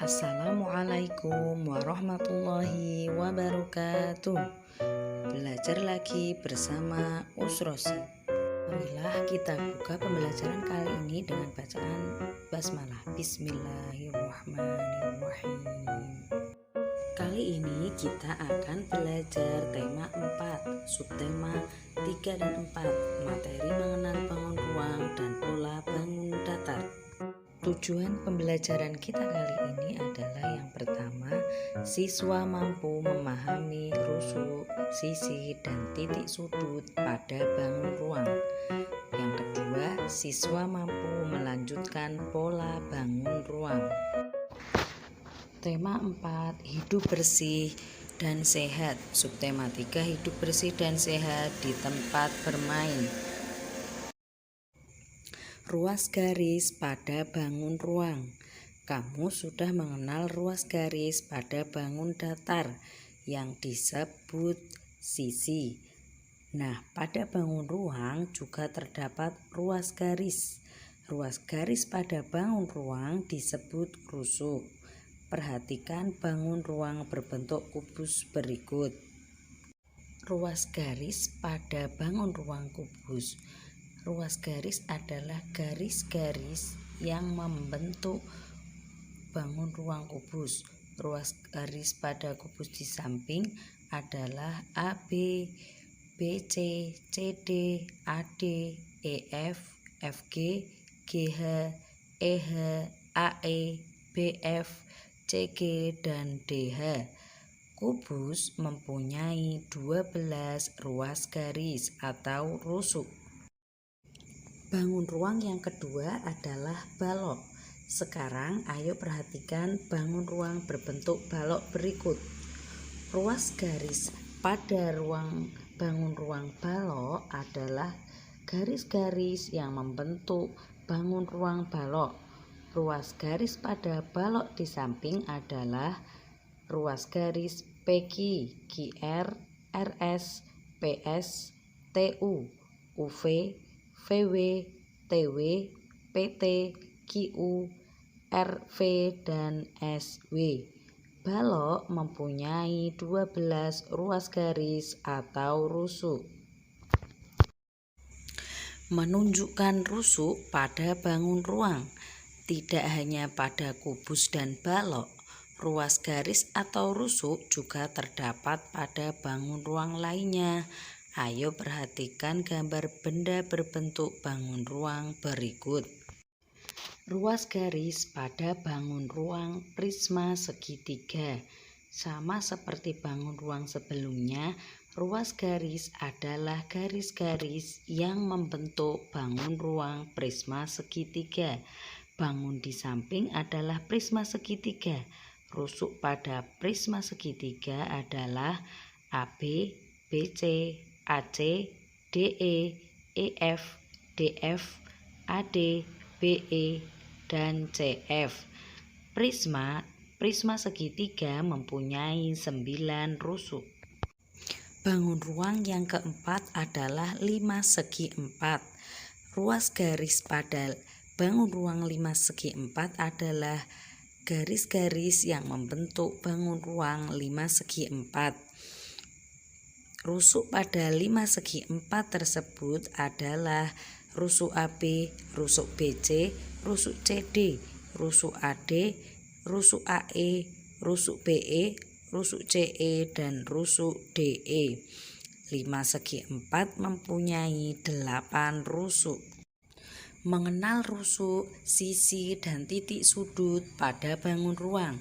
Assalamualaikum warahmatullahi wabarakatuh. Belajar lagi bersama Usrosi. Marilah kita buka pembelajaran kali ini dengan bacaan basmalah. Bismillahirrahmanirrahim. Kali ini kita akan belajar tema 4, subtema 3 dan 4, materi mengenal bangun ruang dan pola bangun datar. Tujuan pembelajaran kita kali ini adalah yang pertama, siswa mampu memahami rusuk, sisi, dan titik sudut pada bangun ruang. Yang kedua, siswa mampu melanjutkan pola bangun ruang. Tema 4, hidup bersih dan sehat. Subtema 3, hidup bersih dan sehat di tempat bermain. Ruas garis pada bangun ruang. Kamu sudah mengenal ruas garis pada bangun datar yang disebut sisi. Nah, pada bangun ruang juga terdapat ruas garis. Ruas garis pada bangun ruang disebut rusuk. Perhatikan bangun ruang berbentuk kubus berikut. Ruas garis pada bangun ruang kubus. Ruas garis adalah garis-garis yang membentuk bangun ruang kubus. Ruas garis pada kubus di samping adalah AB, BC, CD, AD, EF, FG, GH, EH, AE, BF, CG, dan DH. Kubus mempunyai 12 ruas garis atau rusuk. Bangun ruang yang kedua adalah balok. Sekarang ayo perhatikan bangun ruang berbentuk balok berikut. Ruas garis pada bangun ruang balok adalah garis-garis yang membentuk bangun ruang balok. Ruas garis pada balok di samping adalah ruas garis PQ, QR, RS, PS, TU, UV, VW, TW, PT, QU, RV, dan SW. Balok mempunyai 12 ruas garis atau rusuk. Menunjukkan rusuk pada bangun ruang. Tidak hanya pada kubus dan balok, ruas garis atau rusuk juga terdapat pada bangun ruang lainnya. Ayo perhatikan gambar benda berbentuk bangun ruang berikut. Ruas garis pada bangun ruang prisma segitiga. Sama seperti bangun ruang sebelumnya, ruas garis adalah garis-garis yang membentuk bangun ruang prisma segitiga. Bangun di samping adalah prisma segitiga. Rusuk pada prisma segitiga adalah AB, BC, AC, DE, EF, DF, AD, BE, dan CF. Prisma segitiga mempunyai 9 rusuk. Bangun ruang yang keempat adalah 5 segi 4. Ruas garis pada bangun ruang 5 segi 4 adalah garis-garis yang membentuk bangun ruang 5 segi 4. Rusuk pada 5 segi 4 tersebut adalah rusuk AB, rusuk BC, rusuk CD, rusuk AD, rusuk AE, rusuk BE, rusuk CE, dan rusuk DE. 5 segi 4 mempunyai 8 rusuk. Mengenal rusuk, sisi, dan titik sudut pada bangun ruang.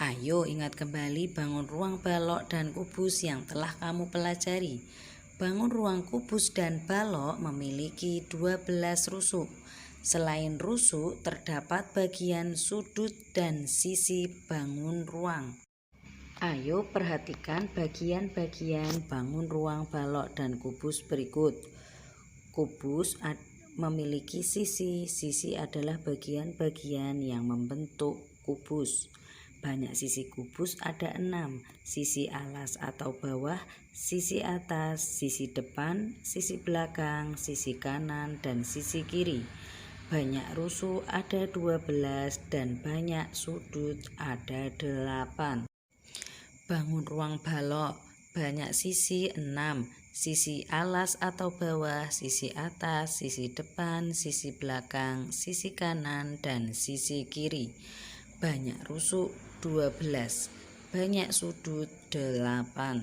Ayo ingat kembali bangun ruang balok dan kubus yang telah kamu pelajari. Bangun ruang kubus dan balok memiliki 12 rusuk. Selain rusuk, terdapat bagian sudut dan sisi bangun ruang. Ayo perhatikan bagian-bagian bangun ruang balok dan kubus berikut. Kubus memiliki sisi. Sisi adalah bagian-bagian yang membentuk kubus. Banyak sisi kubus ada 6, sisi alas atau bawah, sisi atas, sisi depan, sisi belakang, sisi kanan, dan sisi kiri. Banyak rusuk ada 12 dan banyak sudut ada 8. Bangun ruang balok. Banyak sisi 6. Sisi alas atau bawah, sisi atas, sisi depan, sisi belakang, sisi kanan, dan sisi kiri. Banyak rusuk 12. Banyak sudut 8.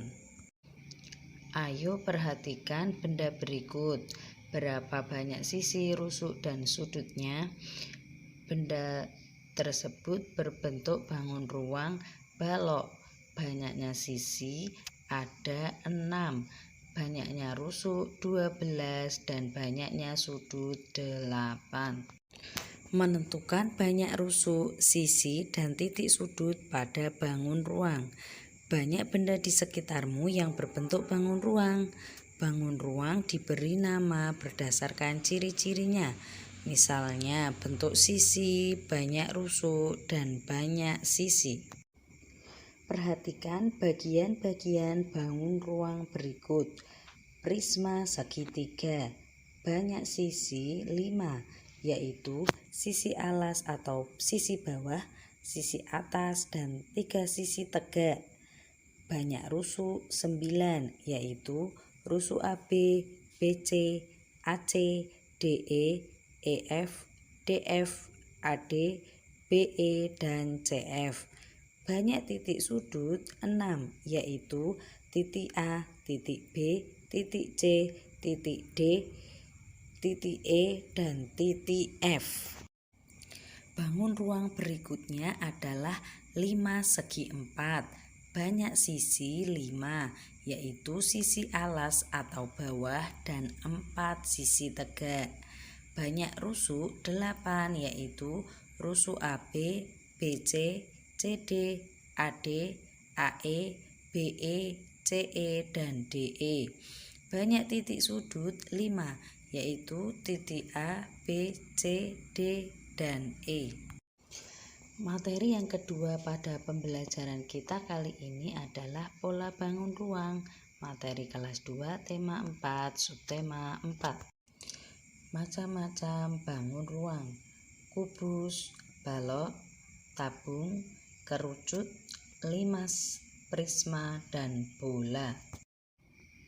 Ayo perhatikan benda berikut. Berapa banyak sisi, rusuk, dan sudutnya? Benda tersebut berbentuk bangun ruang balok. Banyaknya sisi ada 6. Banyaknya rusuk 12 dan banyaknya sudut 8. Menentukan banyak rusuk, sisi, dan titik sudut pada bangun ruang. Banyak benda di sekitarmu yang berbentuk bangun ruang. Bangun ruang diberi nama berdasarkan ciri-cirinya. Misalnya bentuk sisi, banyak rusuk, dan banyak sisi. Perhatikan bagian-bagian bangun ruang berikut. Prisma segitiga. Banyak sisi 5, yaitu sisi alas atau sisi bawah, sisi atas, dan 3 sisi tegak. Banyak rusuk 9, yaitu rusuk AB, BC, AC, DE, EF, DF, AD, BE, dan CF. Banyak titik sudut 6, yaitu titik A, titik B, titik C, titik D, titik E, dan titik F. Bangun ruang berikutnya adalah 5 segi 4. Banyak sisi 5, yaitu sisi alas atau bawah dan 4 sisi tegak. Banyak rusuk 8, yaitu rusuk AB, BC, CD, AD, AE, BE, CE, dan DE. Banyak titik sudut 5, yaitu titik A, B, C, D, dan E. Materi yang kedua pada pembelajaran kita kali ini adalah pola bangun ruang. Materi kelas 2, tema 4, subtema 4. Macam-macam bangun ruang. Kubus, balok, tabung, kerucut, limas, prisma, dan bola.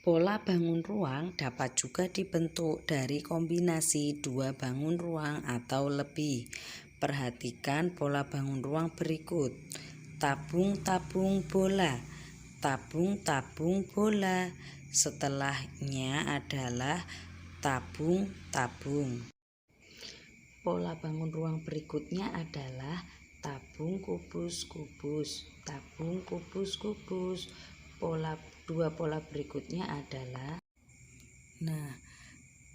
Pola bangun ruang dapat juga dibentuk dari kombinasi 2 bangun ruang atau lebih. Perhatikan pola bangun ruang berikut. Tabung-tabung bola. Tabung-tabung bola. Setelahnya adalah tabung-tabung. Pola bangun ruang berikutnya adalah tabung kubus-kubus. Tabung kubus-kubus. Dua pola berikutnya adalah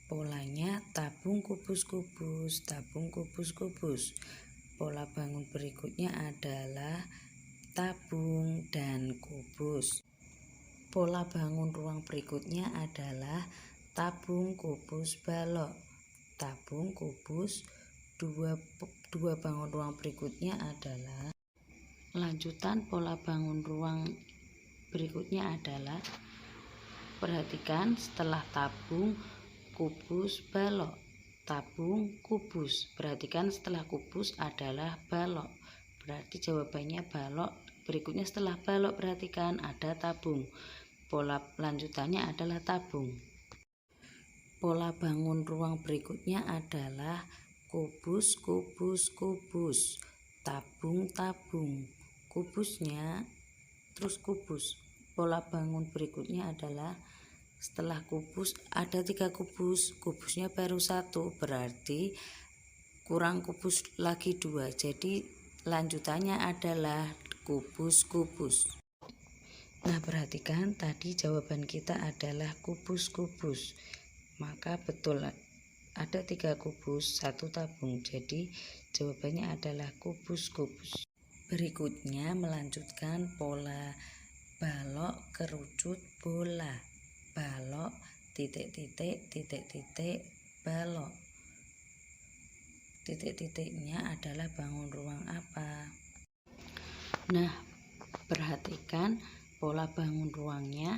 polanya tabung kubus-kubus, tabung kubus-kubus. Pola bangun berikutnya adalah tabung dan kubus. Pola bangun ruang berikutnya adalah tabung kubus balok. Tabung kubus. Dua bangun ruang berikutnya adalah lanjutan pola bangun ruang berikutnya adalah perhatikan setelah tabung kubus balok, tabung kubus. Perhatikan setelah kubus adalah balok. Berarti jawabannya balok. Berikutnya setelah balok perhatikan ada tabung. Pola lanjutannya adalah tabung. Pola bangun ruang berikutnya adalah kubus, kubus, kubus. Tabung, tabung. Kubusnya terus kubus. Pola bangun berikutnya adalah setelah kubus ada 3 kubus, kubusnya baru 1, berarti kurang kubus lagi 2. Jadi lanjutannya adalah kubus-kubus. Nah, perhatikan tadi jawaban kita adalah kubus-kubus. Maka betul ada 3 kubus, 1 tabung. Jadi jawabannya adalah kubus-kubus. Berikutnya melanjutkan pola balok, kerucut, bola. Balok, titik-titik, titik-titik, balok. Titik-titiknya adalah bangun ruang apa? Nah, perhatikan pola bangun ruangnya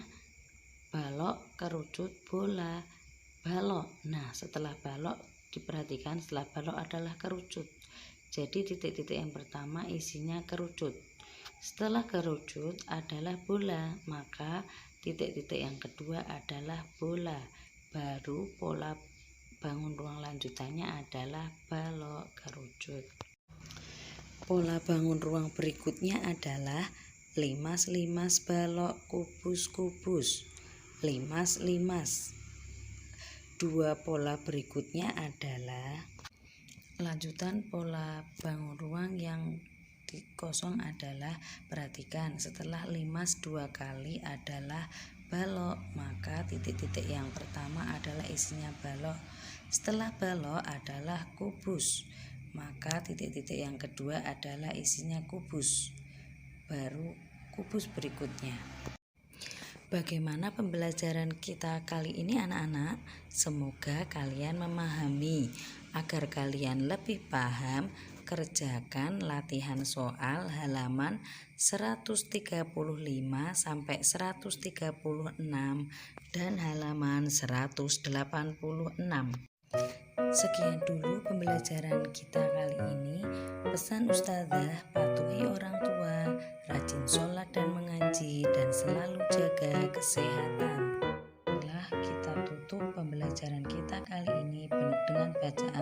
balok, kerucut, bola, balok. Nah, setelah balok Diperhatikan setelah balok adalah kerucut. Jadi titik-titik yang pertama isinya kerucut. Setelah kerucut adalah bola, maka titik-titik yang kedua adalah bola. Baru pola bangun ruang lanjutannya adalah balok kerucut. Pola bangun ruang berikutnya adalah limas-limas balok kubus-kubus. Limas-limas. Dua pola berikutnya adalah lanjutan pola bangun ruang yang kosong adalah, perhatikan, setelah limas 2 kali adalah balok, maka titik-titik yang pertama adalah isinya balok. Setelah balok adalah kubus, maka titik-titik yang kedua adalah isinya kubus. Baru kubus berikutnya. Bagaimana pembelajaran kita kali ini anak-anak? Semoga kalian memahami. Agar kalian lebih paham, kerjakan latihan soal halaman 135 sampai 136 dan halaman 186. Sekian dulu pembelajaran kita kali ini. Pesan Ustazah, patuhi orang tua, rajin sholat dan mengaji, dan selalu jaga kesehatan. Kita tutup pembelajaran kita kali ini dengan bacaan